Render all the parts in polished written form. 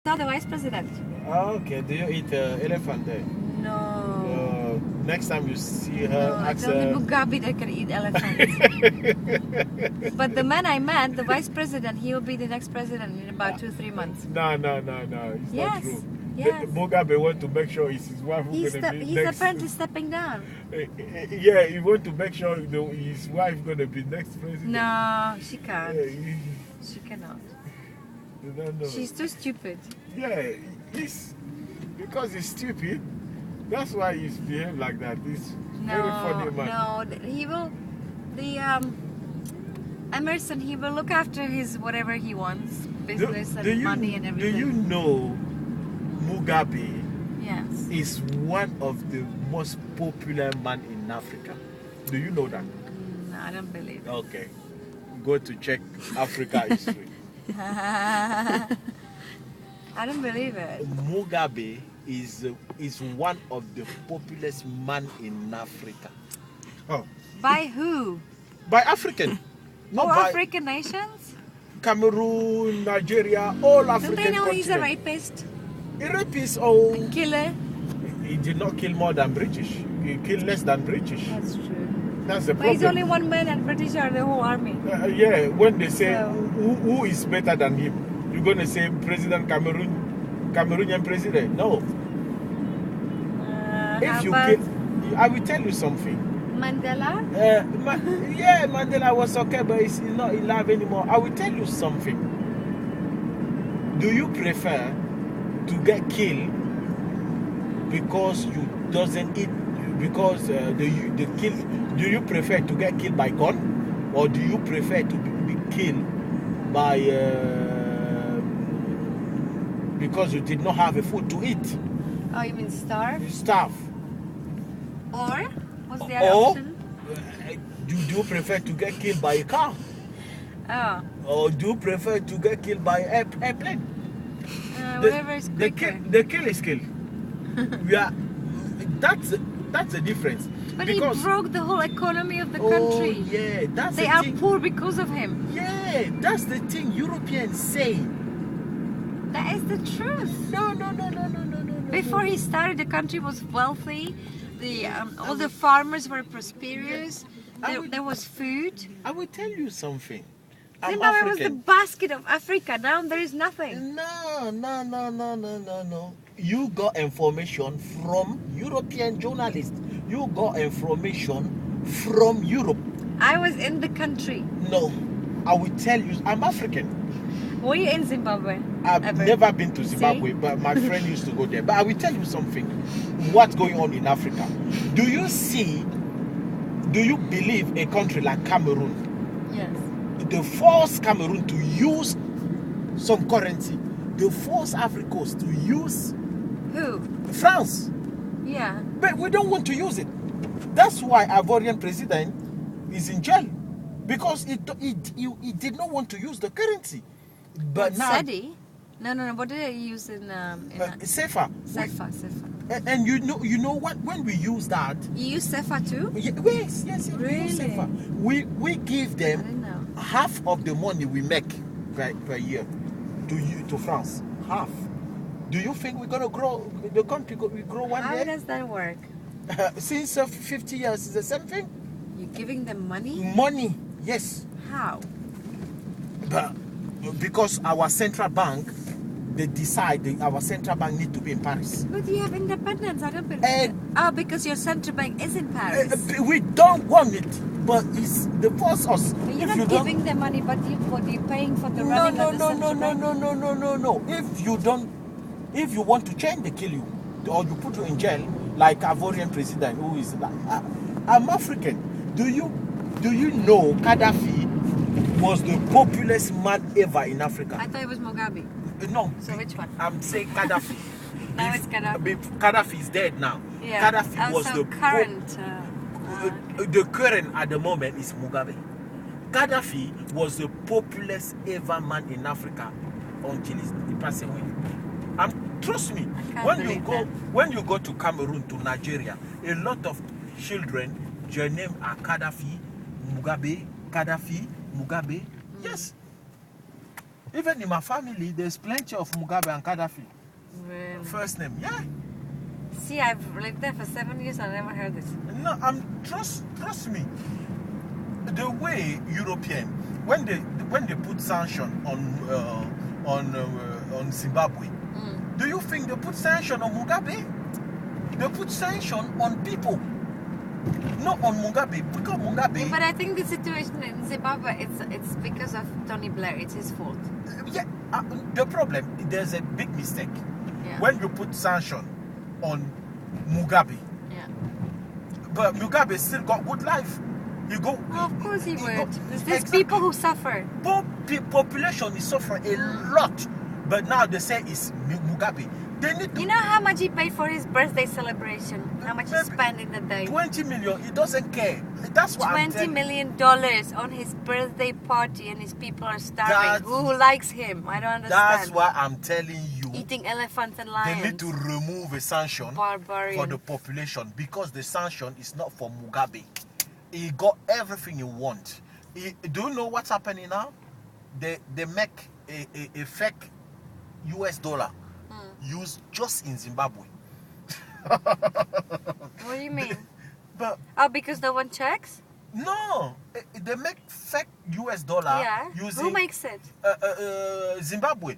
Not the vice president. Oh, okay. Do you eat elephant there? No. Next time you see her, No, ask it's only her. Mugabe that can eat elephants. But the man I met, the vice president, he will be the next president in about 2-3 months. No. It's not true. Yes. Mugabe want to make sure it's his wife who's going to be He's next. apparently stepping down. Yeah, he want to make sure his wife going to be next president. No, she can't. Yeah, She cannot. you don't know. She's too stupid. Yeah, because he's stupid. That's why he's behaved like that. He's very funny man. No, he will. Emerson, he will look after his whatever he wants, business and money and everything. Do you know Mugabe Yes. is one of the most popular man in Africa? Do you know that? No, I don't believe it. Okay, go to check Africa history. I don't believe it. Mugabe is one of the populous man in Africa. Oh, By who? by African. Not All by African nations? Cameroon, Nigeria, all Don't African they know he's a continent. rapist? A rapist, oh, Killer? he did not kill more than British. He killed less than British. That's true. That's the But he's problem. only one man and British are the whole army. Yeah, when they say So- who is better than him, you're gonna say President Cameroonian president. No. If How you about kill, I will tell you something. Mandela? Yeah, Mandela was okay, but he's not alive anymore. I will tell you something. Do you prefer to get killed because you doesn't eat? Because the kill? Do you prefer to get killed by gun, or do you prefer to be killed by because you did not have a food to eat? Oh, you mean starve? Starve. Or? What's the other Or option? do you prefer to get killed by a car? Oh. Or do you prefer to get killed by airplane? Whatever is quicker. The kill is kill. Yeah, that's the difference. But he broke the whole economy of the country. Oh yeah, that's They the are thing. poor because of him. Yeah, that's the thing Europeans say. That is the truth. No. Before he started, the country was wealthy. All the farmers were prosperous. There was food. I will tell you something. I'm Zimbabwe was the African. basket of Africa. Now there is nothing. No. You got information from European journalists. You got information from Europe. I was in the country. No, I will tell you, I'm African. Were you in Zimbabwe? I've Ever? never been to Zimbabwe, See? but my friend used to go there. But I will tell you something. What's going on in Africa? Do you believe a country like Cameroon, Yes. they force Cameroon to use some currency? They force Africa Coast to use Who? France. Yeah. But we don't want to use it. That's why Ivorian president is in jail. Because he did not want to use the currency. But What, now... SEDI? No. What did they use in CFA. CEFA? And you know what? When we use that... You use CEFA too? Yes, we use Really? CFA. We give I them didn't know. half of the money we make per year to France. Half. Do you think we're going to grow, the country will grow one How day? does that work? Since 50 years, is the same thing? You're giving them money? Money, yes. How? But because our central bank, they decide our central bank need to be in Paris. But you have independence. I don't believe Eh, it. Oh, because your central bank is in Paris. We don't want it, but it's they force us. But you're If not you don't- giving them money, but you're paying for the No, running of the central bank. no. If you want to change, they kill you, or you put you in jail, like Ivorian president who is like, I'm African. Do you know Gaddafi was the populous man ever in Africa? I thought it was Mugabe. No. So which one? I'm saying Gaddafi. Now it's Gaddafi. Gaddafi is dead now. Yeah. Gaddafi was Also the current. the current at the moment is Mugabe. Gaddafi was the populous ever man in Africa until he passed away. Trust me, can't when you go to Cameroon, to Nigeria, a lot of children, their name are Gaddafi, Mugabe. Yes. Even in my family, there's plenty of Mugabe and Gaddafi. Really? First name, yeah. See, I've lived there for 7 years. I never heard this. No, trust me. The way European, when they put sanction on Zimbabwe, do you think they put sanction on Mugabe? They put sanction on people, not on Mugabe, because Mugabe. Yeah, but I think the situation in Zimbabwe, it's because of Tony Blair. It's his fault. Yeah, the problem, there's a big mistake. Yeah. When you put sanction on Mugabe, Yeah. but Mugabe still got good life. You go. Oh, of course he would. go- There's Exactly. people who suffer. Population is suffering a lot, but now they say it's Mugabe. They need to You know how much he paid for his birthday celebration? How much he Maybe spent in the day? 20 million. He doesn't care. That's what I'm $20 telling. million on his birthday party, and his people are starving. That's- Who likes him? I don't understand. That's why I'm telling you. Eating elephants and They lions. need to remove a sanction Barbarian. for the population, because the sanction is not for Mugabe. He got everything he wants. Do you know what's happening now? They make a fake US dollar used just in Zimbabwe. What do you mean? But Oh, because no one checks? no, they make fake US dollar Yeah. using Who makes it? Zimbabwe,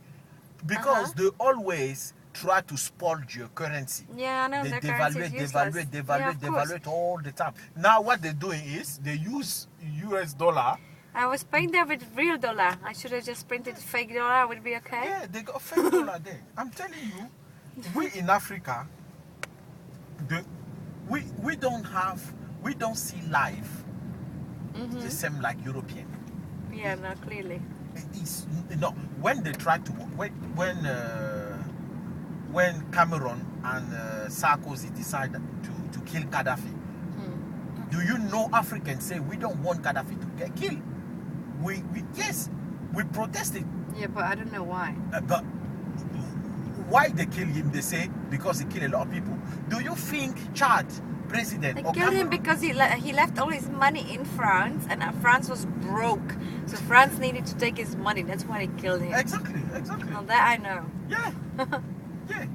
because they always try to spoil your currency. Yeah, I know. They Their currency devaluate, is useless. Yeah, of course. devaluate all the time. Now what they're doing is they use US dollar. I was paying there with real dollar. I should have just printed fake dollar. Would it be okay? Yeah, they got fake dollar there. I'm telling you, we in Africa, we don't see life the same like European. Yeah, no, clearly. It's when they try to when Cameron and Sarkozy decided to kill Gaddafi. Do you know Africans say we don't want Gaddafi to get killed? We protested, Yeah, but I don't know why. but why they kill him? They say because he killed a lot of people. Do you think Chad president They or killed him Cameroon- because he left all his money in France, and France was broke. So France needed to take his money. That's why they killed him. Exactly. Well, that I know. Yeah, yeah,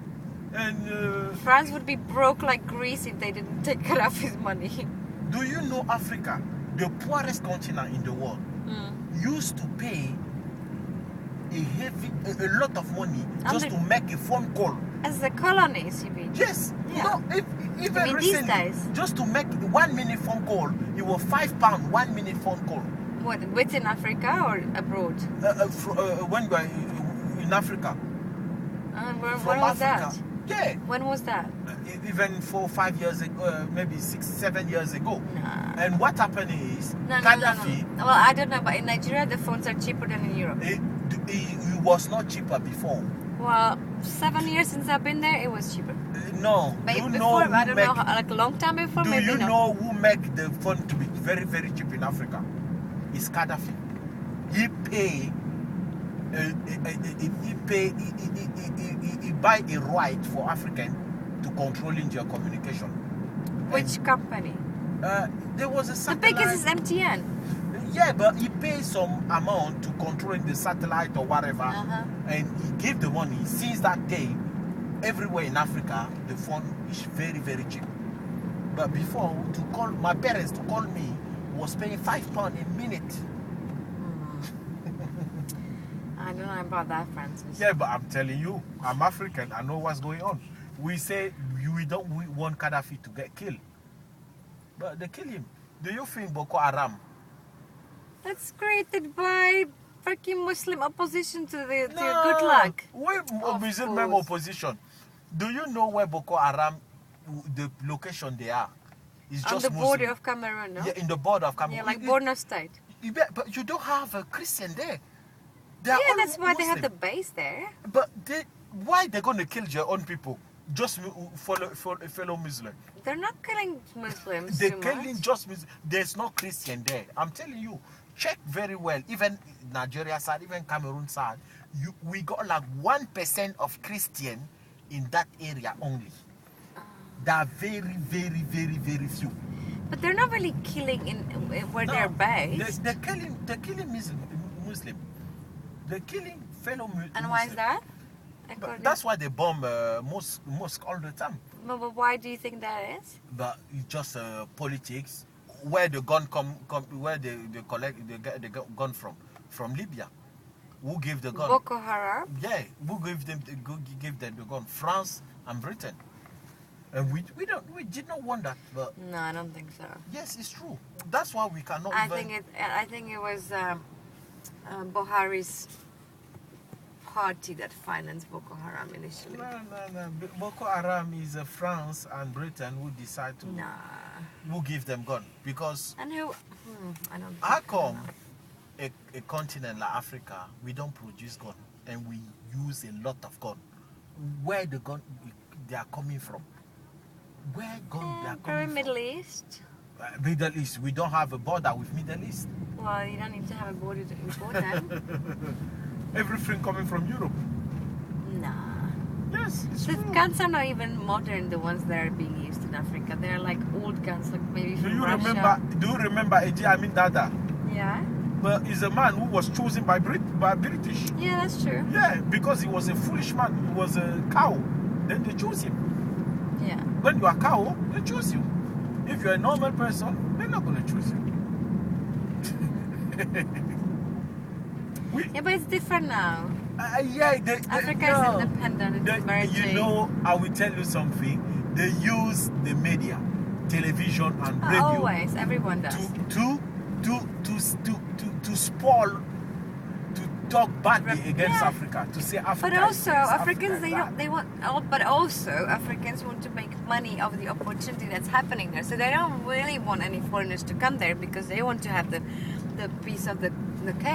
and. France would be broke like Greece if they didn't take care of his money. Do you know Africa, the poorest continent in the world, used to pay a lot of money just to make a phone call? As the colonies, you mean? Yes. Yeah. No, even mean these recently, days? just to make 1 minute phone call, it was £5, 1 minute phone call. What, within Africa or abroad? When you are in Africa, When from was Africa. that? Yeah. When was that? Even 4 or 5 years ago, maybe 6, 7 years ago. Nah. And what happened is, No. Gaddafi, Well, I don't know, but in Nigeria the phones are cheaper than in Europe. it was not cheaper before. Well, 7 years since I've been there, it was cheaper. No. But Do you before, know I who don't make, know, like a long time before, Do maybe you no. know who make the phone to be very, very cheap in Africa? It's Gaddafi. He pay. He buy a right for African to controlling their communication. Which company? There was a The satellite. biggest is MTN. Yeah, but he pays some amount to controlling the satellite or whatever, and he gave the money. Since that day, everywhere in Africa, the phone is very, very cheap. But before, to call my parents to call me was paying £5 a minute. I don't know about that, Francis. Yeah, but I'm telling you, I'm African. I know what's going on. We say we want Gaddafi to get killed, but they kill him. Do you think Boko Haram? That's created by freaking Muslim opposition to the to good luck. We Of Muslim course. opposition. Do you know where Boko Haram, the location they are? It's On just the border Muslim. of Cameroon, no? Yeah, in the border of Cameroon. Yeah, like Borno State. But you don't have a Christian there. They are Yeah, all that's why they have the Muslim. base there. But why they're going to kill their own people? Just fellow Muslim. They're not killing Muslims They're too killing much. just Muslim. There's no Christian there. I'm telling you. Check very well. Even Nigeria side, even Cameroon side, we got like 1% of Christian in that area only. There are very, very, very, very few. But they're not really killing in where they're based. They're killing Muslim. They're killing fellow And why is Muslim. that? But that's why they bomb mosque all the time. But why do you think that is? But it's just politics. Where the gun where they collect they get the gun from Libya. Who gave the gun? Boko Haram. Yeah, who gave them the gun? France and Britain. And we did not want that. But No, I don't think so. yes, it's true. That's why we cannot. I think it was Buhari's party that financed Boko Haram initially. No. Boko Haram is France and Britain who decide to Nah. who give them gun because And who? I don't. how think- come a continent like Africa we don't produce gun and we use a lot of gun? Where the gun they are coming from? Where gun they are Probably coming Middle East. from? Middle East. We don't have a border with Middle East. Well, you don't need to have a border to import them. Everything coming from Europe. Nah. Yes, it's The true. guns are not even modern, the ones that are being used in Africa. They're like old guns, like maybe Do from you Russia. remember Idi Amin Dada? Yeah? But he's a man who was chosen by British. Yeah, that's true. Yeah, because he was a foolish man. He was a cow. Then they choose him. Yeah. When you are a cow, they choose you. If you're a normal person, they're not going to choose you. Yeah, but it's different now. Africa is independent. It's emerging. You know, I will tell you something. They use the media, television and radio Always, everyone does. to spoil, to talk badly against Yeah. Africa, to say Africa. But is also, this, Africans Africa is that. they want. But also, Africans want to make money of the opportunity that's happening there. So they don't really want any foreigners to come there because they want to have the piece of the cake.